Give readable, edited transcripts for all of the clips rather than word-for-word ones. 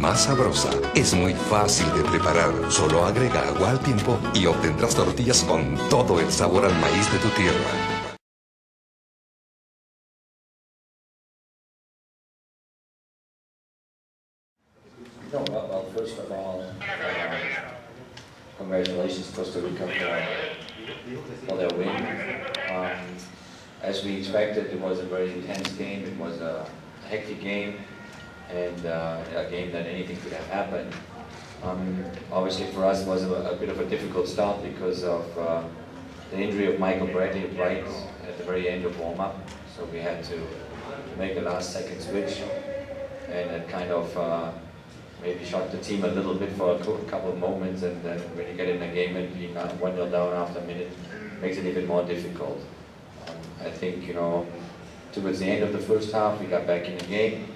más sabrosa. Es muy fácil de preparar. Solo agrega agua al tiempo y obtendrás tortillas con todo el sabor al maíz de tu tierra. Well, first of all, congratulations Costa Rica for their win. As we expected, it was a very intense game. It was a hectic game, and a game that anything could have happened. Obviously for us it was a bit of a difficult start because of the injury of Michael Bradley right at the very end of warm-up. So we had to make a last-second switch, and it kind of maybe shocked the team a little bit for a couple of moments, and then when you get in a game and being 1-0 down after a minute, makes it even more difficult. I think, you know, towards the end of the first half, we got back in the game.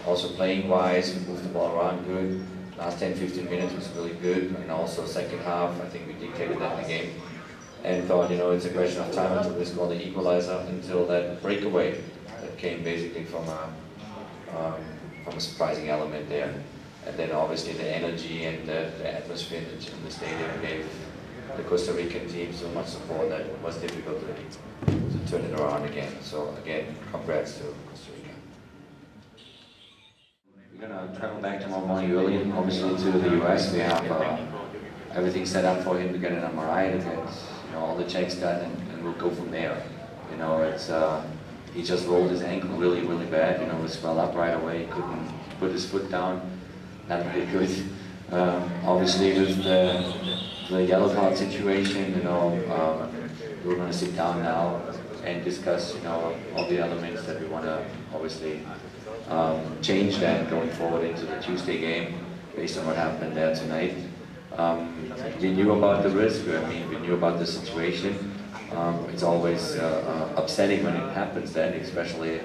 Also playing-wise, we moved the ball around good. Last 10-15 minutes was really good, and also second half, I think we dictated that in the game. And thought, you know, it's a question of time until we score the equalizer, until that breakaway that came basically from a surprising element there. And then obviously the energy and the atmosphere in the stadium gave the Costa Rican team so much support that it was difficult to turn it around again. So again, congrats to Costa Rica. We're going to travel back tomorrow morning early, obviously to the US. We have everything set up for him to get an MRI, to get, you know, all the checks done, and we'll go from there. You know, it's he just rolled his ankle really, really bad. You know, it swelled up right away. He couldn't put his foot down. Not very good. Obviously, with the yellow card situation, you know, we're going to sit down now and discuss, you know, all the elements that we want to obviously change that going forward into the Tuesday game, based on what happened there tonight. We knew about the risk. I mean, we knew about the situation. It's always upsetting when it happens then, especially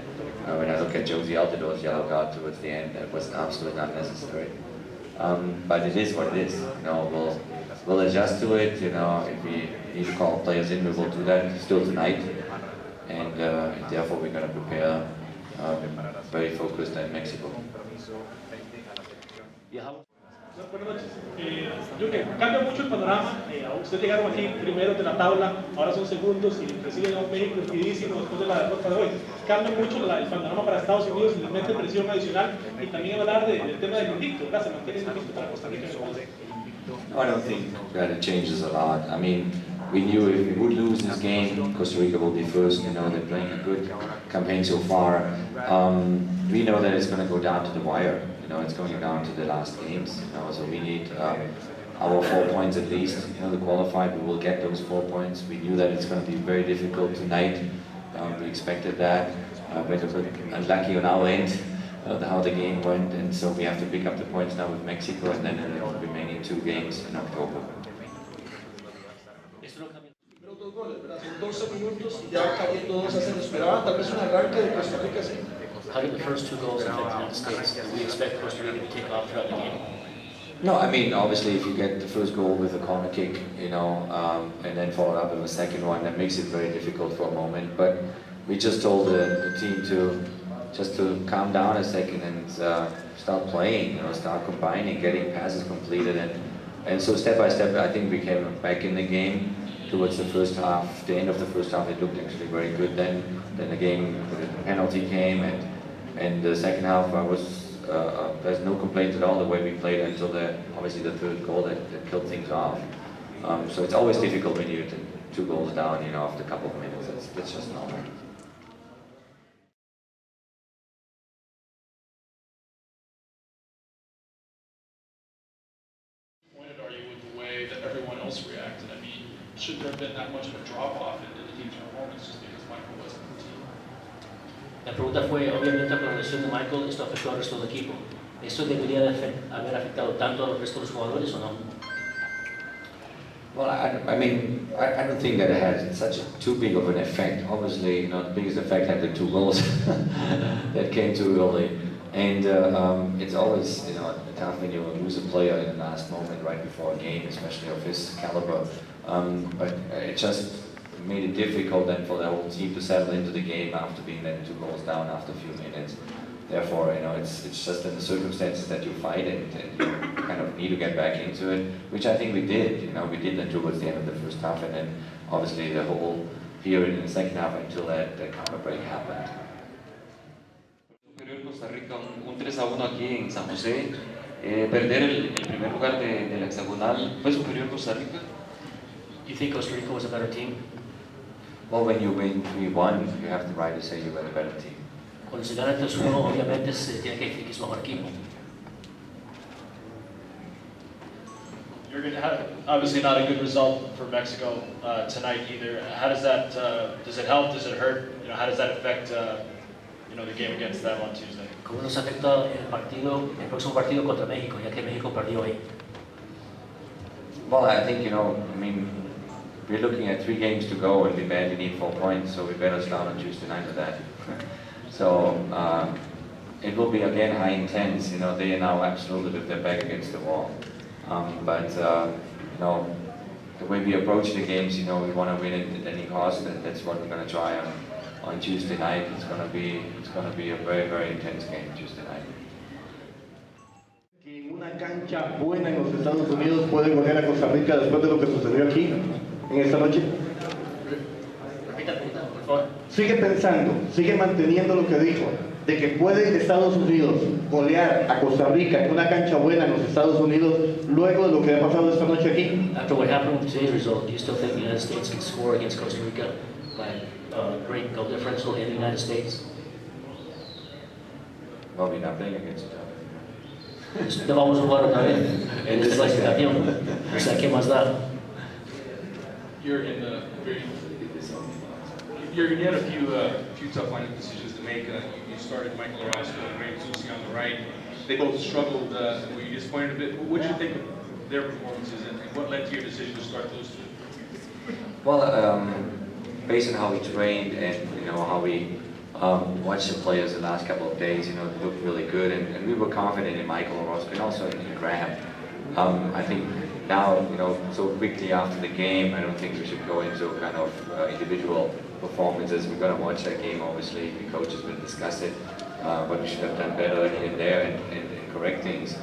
when I look at Josie Altidore's yellow card towards the end. That was absolutely not necessary. But it is what it is. You know, we'll adjust to it. You know, if we need to call players in, we will do that still tonight. And therefore we're going to prepare very focused in Mexico. Buenas noches. Jurgen, cambia mucho el panorama. Ustedes llegaron aquí primeros de la tabla, ahora son segundos y reciben a un México urgidísimo después de la derrota de hoy. Cambia mucho el panorama para Estados Unidos y les mete presión adicional. Y también hablar del tema del invicto, ¿verdad? Se mantiene el invicto para Costa Rica. No, I don't think that it changes a lot. I mean, we knew if we would lose this game, Costa Rica will be first. You know, they're playing a good campaign so far. We know that it's going to go down to the wire. You know, it's going down to the last games. You know, so we need our 4 points at least. You know, to qualify, we will get those 4 points. We knew that it's going to be very difficult tonight. We expected that. But it was unlucky on our end how the game went, and so we have to pick up the points now with Mexico, and then in the remaining 2 games in October. Pero 2 goles, ¿verdad? Son 12 minutos y ya cayendo 2 a 0. ¿Esperaban tal vez un arranque de Costa Rica así? How did the first 2 goals affect the United States? Do we expect Costa Rica to take off throughout the game? No, I mean, obviously if you get the first goal with a corner kick, you know, and then follow up with a second one, that makes it very difficult for a moment. But we just told the team to calm down a second and start playing, you know, start combining, getting passes completed, and so step by step I think we came back in the game. Towards the first half, the end of the first half, it looked actually very good. Then the game, the penalty came, and the second half there's no complaints at all the way we played until obviously the third goal that killed things off. So it's always difficult when you're 2 goals down, you know, after a couple of minutes. That's just normal. Are you with the way that everyone else reacted? I mean, should there have been that much of a drop-off in the team's performance just because Michael wasn't the team? La pregunta fue, obviamente, con la lesión de Michael, esto afectó al resto del equipo. ¿Esto debería haber afectado tanto al resto de los jugadores o no? Well, I mean, I don't think that it had too big of an effect. Obviously, you know, the biggest effect had the 2 goals that came too early. And it's always, you know, tough when you lose a player in the last moment right before a game, especially of his caliber. But it just made it difficult then for the whole team to settle into the game after being then 2 goals down after a few minutes. therefore, it's just in the circumstances that you fight and you kind of need to get back into it, which I think we did. We did that towards the end of the first half, and then obviously the whole period in the second half until that counter break happened. Superior Costa Rica, un 3-1 aquí en San José. Perder el primer lugar de la hexagonal, ¿fue superior Costa Rica? You think Costa Rica was a better team? Well, when you win 3-1, you have the right to say you were the better team. Cuando se gana 3-1, obviamente se tiene que decir que es mejor equipo. Jurgen, obviously not a good result for Mexico tonight either. How does that, does it help, does it hurt? How does that affect the game against them on Tuesday? ¿Cómo nos afecta el próximo partido contra México, ya que México perdió ahí? Well, I think, we're looking at 3 games to go and we badly need 4 points, so we better start on Tuesday night with that. So it will be again high intense. They are now absolutely with their back against the wall. But the way we approach the games, we want to win it at any cost, and that's what we're going to try on Tuesday night. It's going to be a very, very intense game Tuesday night. Que en una cancha buena en los Estados Unidos puede golear a Costa Rica después de lo que sucedió aquí en esta noche. Repita la pregunta, por favor. Sigue pensando, sigue manteniendo lo que dijo, de que puede Estados Unidos golear a Costa Rica en una cancha buena en los Estados Unidos luego de lo que ha pasado esta noche aquí. After what happened with today's result, do you still think the United States can score against Costa Rica by a great goal differential in the United States? Well, we're not playing against each other. No vamos a jugar otra vez en esta clasificación. O sea, ¿qué más da? Jurgen, you had a few tough lineup decisions to make. You started Michael Orozco and Ray Tusi on the right. They both struggled. Were you disappointed a bit? What did you think of their performances, and what led to your decision to start those two? Well, based on how we trained and how we watched the players the last couple of days, they looked really good, and we were confident in Michael Orozco and also in Graham. I think now, so quickly after the game, I don't think we should go into kind of individual performances. We're going to watch that game, obviously. The coaches will discuss it, but we should have done better in there and correct things.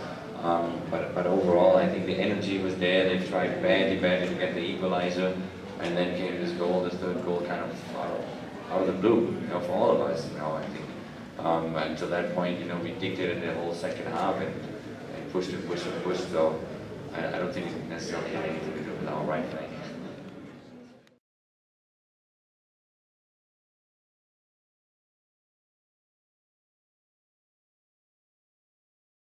But overall, I think the energy was there. They tried badly to get the equalizer, and then came this goal, this third goal, kind of out of the blue, for all of us. I think until that point, we dictated the whole second half and pushed. So I don't think it necessarily had anything to do with our right flank.